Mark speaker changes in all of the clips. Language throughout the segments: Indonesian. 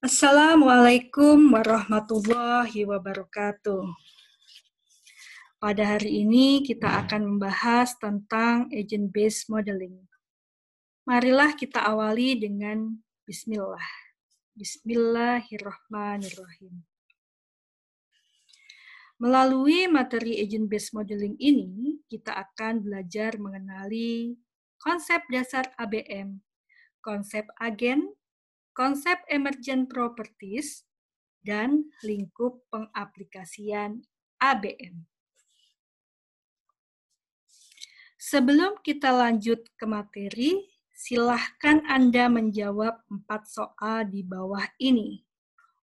Speaker 1: Assalamualaikum warahmatullahi wabarakatuh. Pada hari ini kita akan membahas tentang agent-based modeling. Marilah kita awali dengan bismillah. Bismillahirrahmanirrahim. Melalui materi agent-based modeling ini, kita akan belajar mengenali konsep dasar ABM, konsep agen, konsep emergent properties, dan lingkup pengaplikasian ABM. Sebelum kita lanjut ke materi, silahkan Anda menjawab 4 soal di bawah ini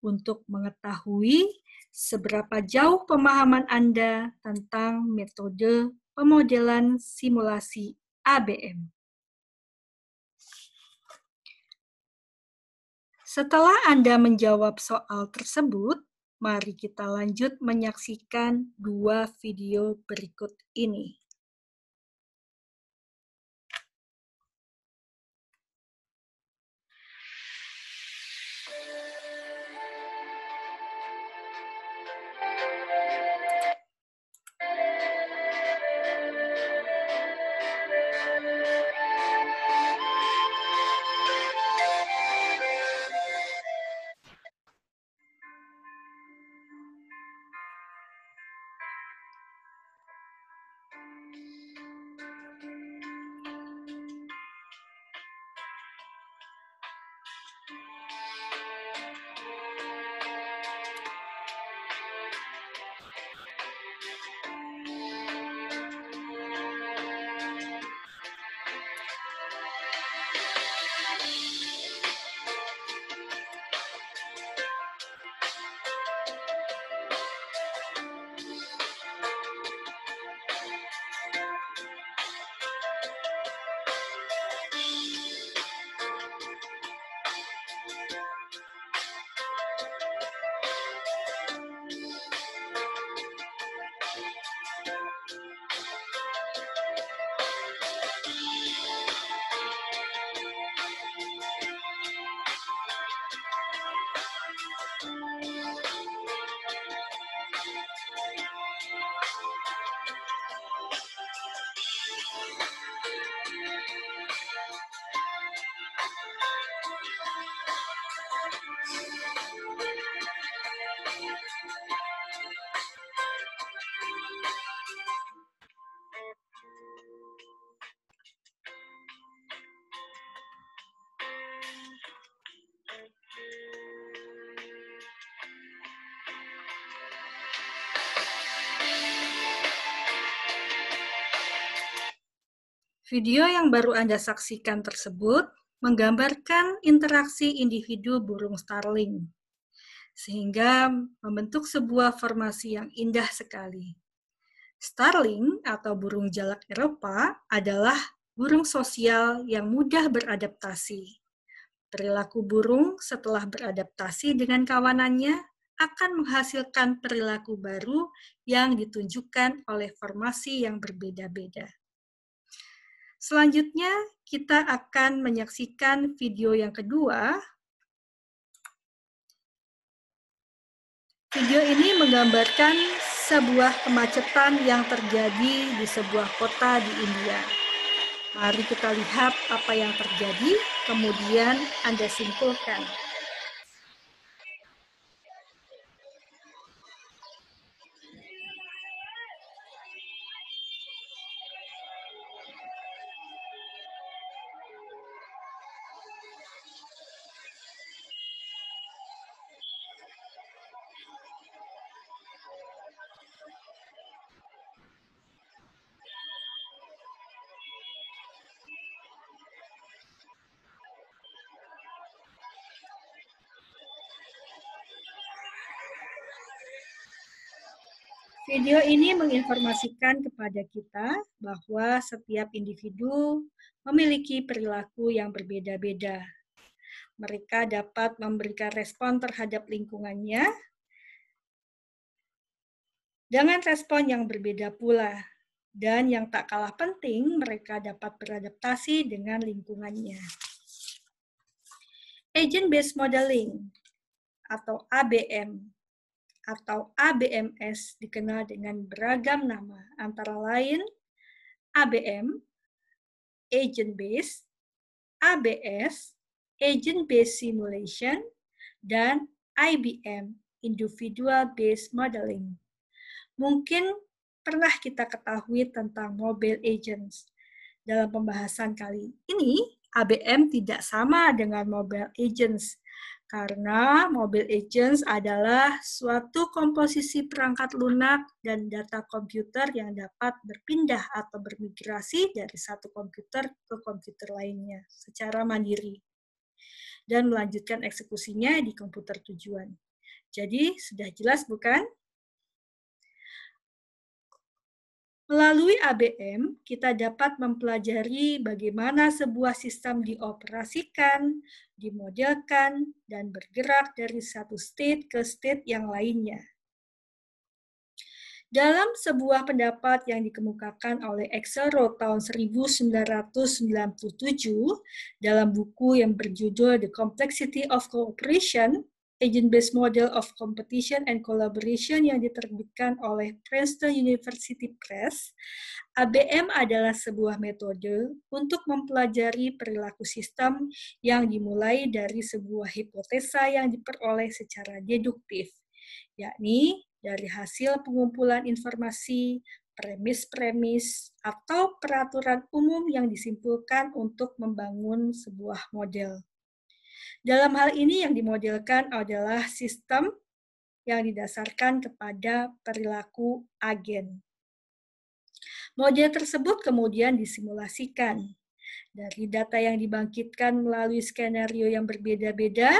Speaker 1: untuk mengetahui seberapa jauh pemahaman Anda tentang metode pemodelan simulasi ABM. Setelah Anda menjawab soal tersebut, mari kita lanjut menyaksikan 2 video berikut ini. Video yang baru Anda saksikan tersebut menggambarkan interaksi individu burung starling, sehingga membentuk sebuah formasi yang indah sekali. Starling atau burung jalak Eropa adalah burung sosial yang mudah beradaptasi. Perilaku burung setelah beradaptasi dengan kawanannya akan menghasilkan perilaku baru yang ditunjukkan oleh formasi yang berbeda-beda. Selanjutnya, kita akan menyaksikan video yang kedua. Video ini menggambarkan sebuah kemacetan yang terjadi di sebuah kota di India. Mari kita lihat apa yang terjadi, kemudian Anda simpulkan. Video ini menginformasikan kepada kita bahwa setiap individu memiliki perilaku yang berbeda-beda. Mereka dapat memberikan respon terhadap lingkungannya dengan respon yang berbeda pula. Dan yang tak kalah penting, mereka dapat beradaptasi dengan lingkungannya. Agent-based modeling. atau ABM atau ABMS dikenal dengan beragam nama, antara lain ABM, Agent Based, ABS, Agent Based Simulation, dan IBM, Individual Based Modeling. Mungkin pernah kita ketahui tentang mobile agents. Dalam pembahasan kali ini, ABM tidak sama dengan mobile agents, karena mobile agents adalah suatu komposisi perangkat lunak dan data komputer yang dapat berpindah atau bermigrasi dari satu komputer ke komputer lainnya secara mandiri dan melanjutkan eksekusinya di komputer tujuan. Jadi, sudah jelas bukan? Melalui ABM, kita dapat mempelajari bagaimana sebuah sistem dioperasikan, dimodelkan, dan bergerak dari satu state ke state yang lainnya. Dalam sebuah pendapat yang dikemukakan oleh Axelrod tahun 1997 dalam buku yang berjudul The Complexity of Cooperation, Agent-Based Model of Competition and Collaboration yang diterbitkan oleh Princeton University Press, ABM adalah sebuah metode untuk mempelajari perilaku sistem yang dimulai dari sebuah hipotesa yang diperoleh secara deduktif, yakni dari hasil pengumpulan informasi, premis-premis, atau peraturan umum yang disimpulkan untuk membangun sebuah model. Dalam hal ini yang dimodelkan adalah sistem yang didasarkan kepada perilaku agen. Model tersebut kemudian disimulasikan. Dari data yang dibangkitkan melalui skenario yang berbeda-beda,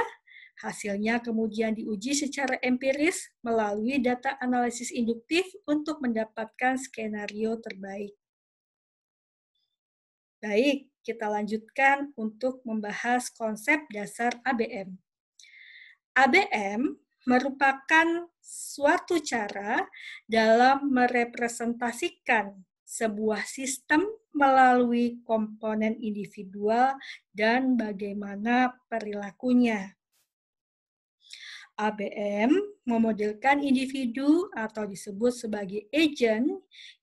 Speaker 1: hasilnya kemudian diuji secara empiris melalui data analisis induktif untuk mendapatkan skenario terbaik. Baik, kita lanjutkan untuk membahas konsep dasar ABM. ABM merupakan suatu cara dalam merepresentasikan sebuah sistem melalui komponen individual dan bagaimana perilakunya. ABM memodelkan individu atau disebut sebagai agent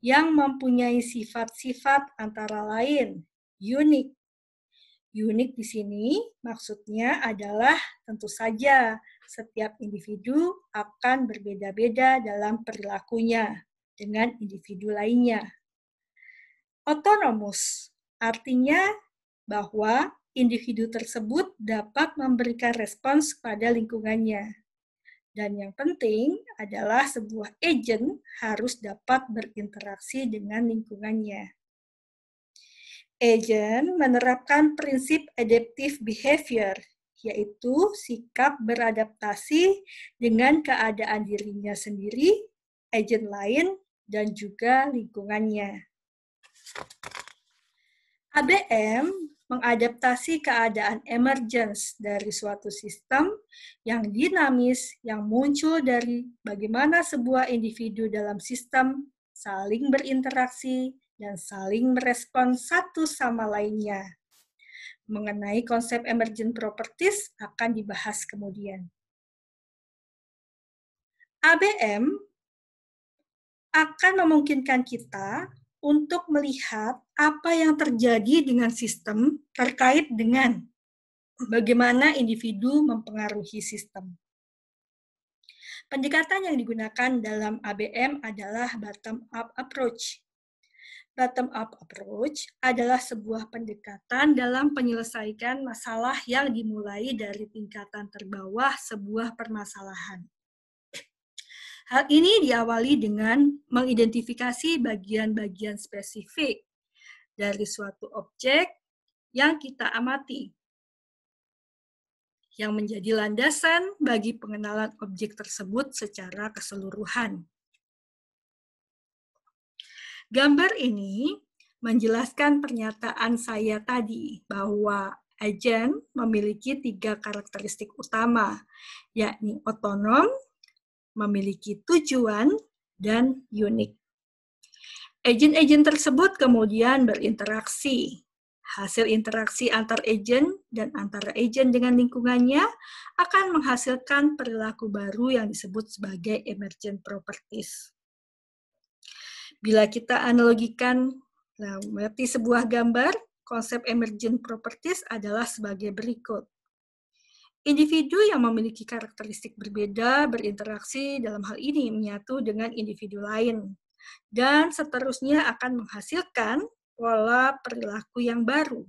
Speaker 1: yang mempunyai sifat-sifat antara lain unik. Unik di sini maksudnya adalah tentu saja setiap individu akan berbeda-beda dalam perilakunya dengan individu lainnya. Autonomous artinya bahwa individu tersebut dapat memberikan respons pada lingkungannya. Dan yang penting adalah sebuah agent harus dapat berinteraksi dengan lingkungannya. Agent menerapkan prinsip adaptive behavior, yaitu sikap beradaptasi dengan keadaan dirinya sendiri, agent lain, dan juga lingkungannya. ABM mengadaptasi keadaan emergence dari suatu sistem yang dinamis yang muncul dari bagaimana sebuah individu dalam sistem saling berinteraksi dan saling merespon satu sama lainnya. Mengenai konsep emergent properties akan dibahas kemudian. ABM akan memungkinkan kita untuk melihat apa yang terjadi dengan sistem terkait dengan bagaimana individu mempengaruhi sistem. Pendekatan yang digunakan dalam ABM adalah bottom-up approach. Bottom-up approach adalah sebuah pendekatan dalam penyelesaian masalah yang dimulai dari tingkatan terbawah sebuah permasalahan. Hal ini diawali dengan mengidentifikasi bagian-bagian spesifik dari suatu objek yang kita amati, yang menjadi landasan bagi pengenalan objek tersebut secara keseluruhan. Gambar ini menjelaskan pernyataan saya tadi bahwa agen memiliki 3 karakteristik utama, yakni otonom, memiliki tujuan, dan unik. Agen-agen tersebut kemudian berinteraksi. Hasil interaksi antar agen dan antara agen dengan lingkungannya akan menghasilkan perilaku baru yang disebut sebagai emergent properties. Bila kita analogikan mengerti sebuah gambar, konsep emergent properties adalah sebagai berikut. Individu yang memiliki karakteristik berbeda berinteraksi dalam hal ini menyatu dengan individu lain, dan seterusnya akan menghasilkan pola perilaku yang baru.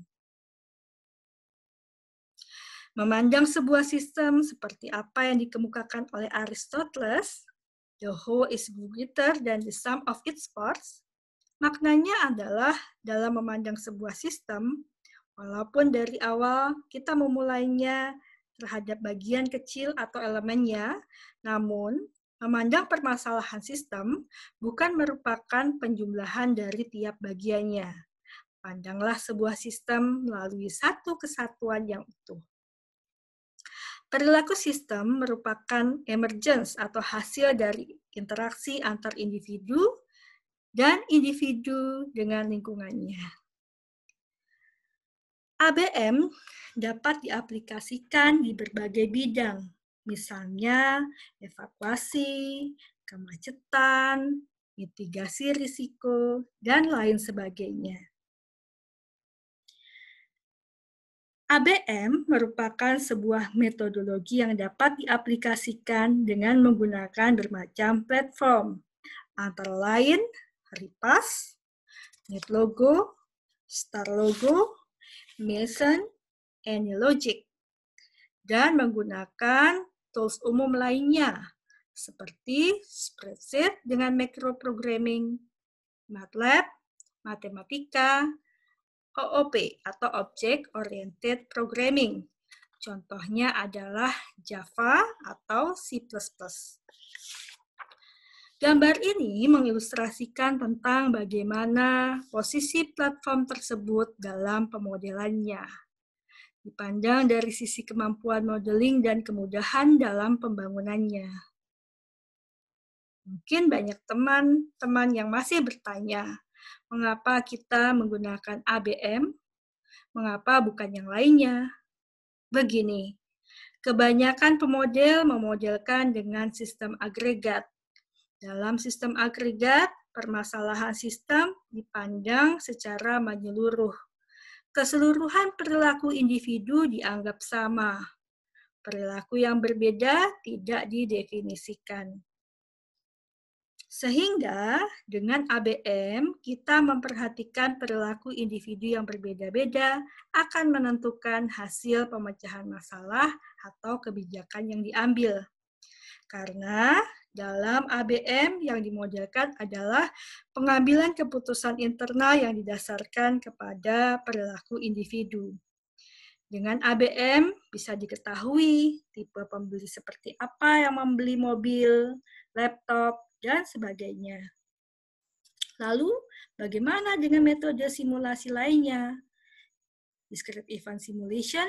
Speaker 1: Memandang sebuah sistem seperti apa yang dikemukakan oleh Aristoteles, the whole is greater than the sum of its parts, maknanya adalah dalam memandang sebuah sistem, walaupun dari awal kita memulainya terhadap bagian kecil atau elemennya, namun memandang permasalahan sistem bukan merupakan penjumlahan dari tiap bagiannya. Pandanglah sebuah sistem melalui satu kesatuan yang utuh. Perilaku sistem merupakan emergence atau hasil dari interaksi antar individu dan individu dengan lingkungannya. ABM dapat diaplikasikan di berbagai bidang, misalnya evakuasi, kemacetan, mitigasi risiko, dan lain sebagainya. ABM merupakan sebuah metodologi yang dapat diaplikasikan dengan menggunakan bermacam platform, antara lain Repas, NetLogo, StarLogo, Mason, AnyLogic, dan menggunakan tools umum lainnya seperti spreadsheet dengan microprogramming, MATLAB, Matematika, OOP atau Object Oriented Programming. Contohnya adalah Java atau C++. Gambar ini mengilustrasikan tentang bagaimana posisi platform tersebut dalam pemodelannya. Dipandang dari sisi kemampuan modeling dan kemudahan dalam pembangunannya. Mungkin banyak teman-teman yang masih bertanya, mengapa kita menggunakan ABM? Mengapa bukan yang lainnya? Begini, kebanyakan pemodel memodelkan dengan sistem agregat. Dalam sistem agregat, permasalahan sistem dipandang secara menyeluruh. Keseluruhan perilaku individu dianggap sama. Perilaku yang berbeda tidak didefinisikan. Sehingga dengan ABM, kita memperhatikan perilaku individu yang berbeda-beda akan menentukan hasil pemecahan masalah atau kebijakan yang diambil. Karena dalam ABM yang dimodelkan adalah pengambilan keputusan internal yang didasarkan kepada perilaku individu. Dengan ABM bisa diketahui tipe pembeli seperti apa yang membeli mobil, laptop, dan sebagainya. Lalu, bagaimana dengan metode simulasi lainnya? Discrete event simulation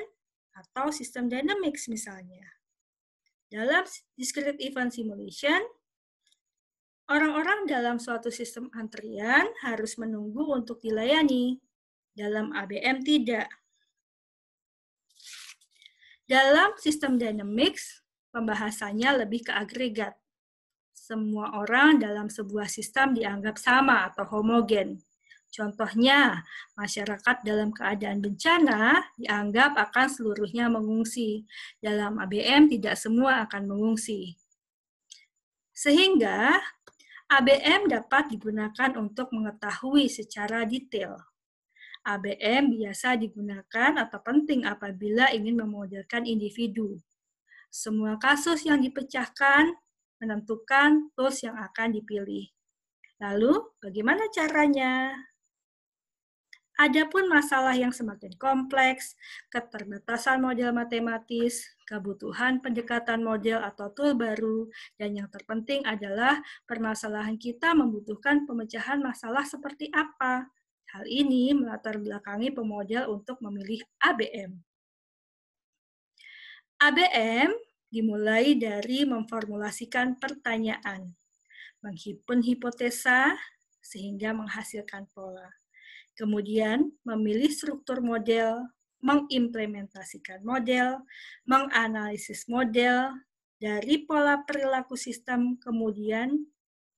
Speaker 1: atau sistem dynamics misalnya. Dalam discrete event simulation, orang-orang dalam suatu sistem antrian harus menunggu untuk dilayani. Dalam ABM tidak. Dalam sistem dynamics, pembahasannya lebih ke agregat. Semua orang dalam sebuah sistem dianggap sama atau homogen. Contohnya, masyarakat dalam keadaan bencana dianggap akan seluruhnya mengungsi. Dalam ABM tidak semua akan mengungsi. Sehingga, ABM dapat digunakan untuk mengetahui secara detail. ABM biasa digunakan atau penting apabila ingin memodelkan individu. Semua kasus yang dipecahkan menentukan tools yang akan dipilih. Lalu, bagaimana caranya? Adapun masalah yang semakin kompleks, keterbatasan model matematis, kebutuhan pendekatan model atau tool baru, dan yang terpenting adalah permasalahan kita membutuhkan pemecahan masalah seperti apa. Hal ini melatar belakangi pemodel untuk memilih ABM. ABM dimulai dari memformulasikan pertanyaan, menghimpun hipotesa, sehingga menghasilkan pola. Kemudian memilih struktur model, mengimplementasikan model, menganalisis model dari pola perilaku sistem, kemudian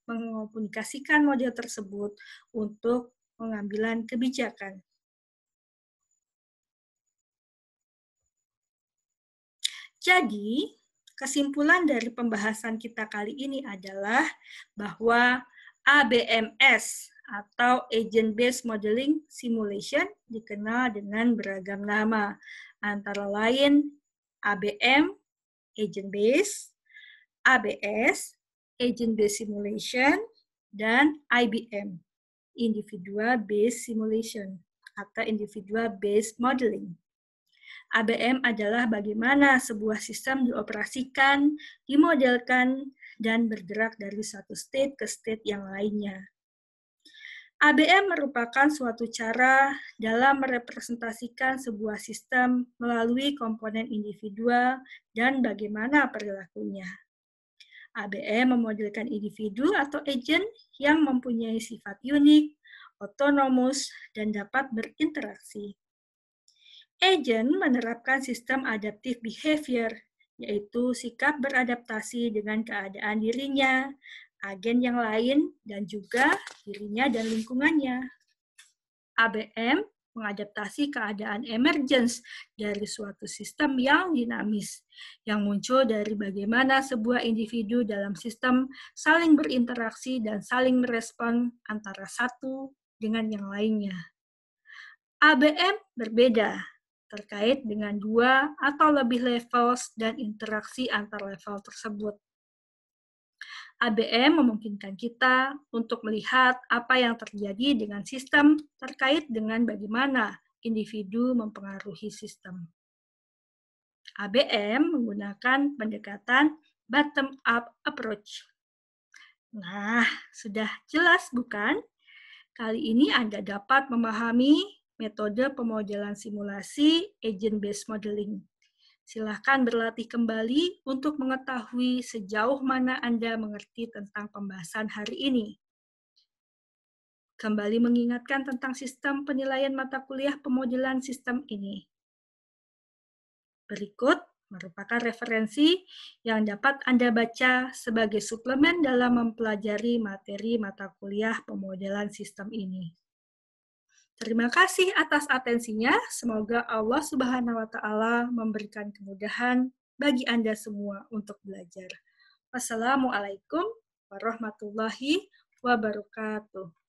Speaker 1: mengkomunikasikan model tersebut untuk pengambilan kebijakan. Jadi, kesimpulan dari pembahasan kita kali ini adalah bahwa ABMS atau Agent Based Modeling Simulation dikenal dengan beragam nama, antara lain ABM, Agent Based, ABS, Agent Based Simulation, dan IBM, Individual Based Simulation atau Individual Based Modeling. ABM adalah bagaimana sebuah sistem dioperasikan, dimodelkan, dan bergerak dari satu state ke state yang lainnya. ABM merupakan suatu cara dalam merepresentasikan sebuah sistem melalui komponen individual dan bagaimana perilakunya. ABM memodelkan individu atau agent yang mempunyai sifat unik, otonomus, dan dapat berinteraksi. Agent menerapkan sistem adaptive behavior, yaitu sikap beradaptasi dengan keadaan dirinya, agen yang lain, dan juga dirinya dan lingkungannya. ABM mengadaptasi keadaan emergence dari suatu sistem yang dinamis, yang muncul dari bagaimana sebuah individu dalam sistem saling berinteraksi dan saling merespon antara satu dengan yang lainnya. ABM berbeda terkait dengan dua atau lebih levels dan interaksi antar level tersebut. ABM memungkinkan kita untuk melihat apa yang terjadi dengan sistem terkait dengan bagaimana individu mempengaruhi sistem. ABM menggunakan pendekatan bottom-up approach. Nah, sudah jelas bukan? Kali ini Anda dapat memahami metode pemodelan simulasi agent-based modeling. Silahkan berlatih kembali untuk mengetahui sejauh mana Anda mengerti tentang pembahasan hari ini. Kembali mengingatkan tentang sistem penilaian mata kuliah pemodelan sistem ini. Berikut merupakan referensi yang dapat Anda baca sebagai suplemen dalam mempelajari materi mata kuliah pemodelan sistem ini. Terima kasih atas atensinya. Semoga Allah Subhanahu wa Ta'ala memberikan kemudahan bagi Anda semua untuk belajar. Wassalamualaikum warahmatullahi wabarakatuh.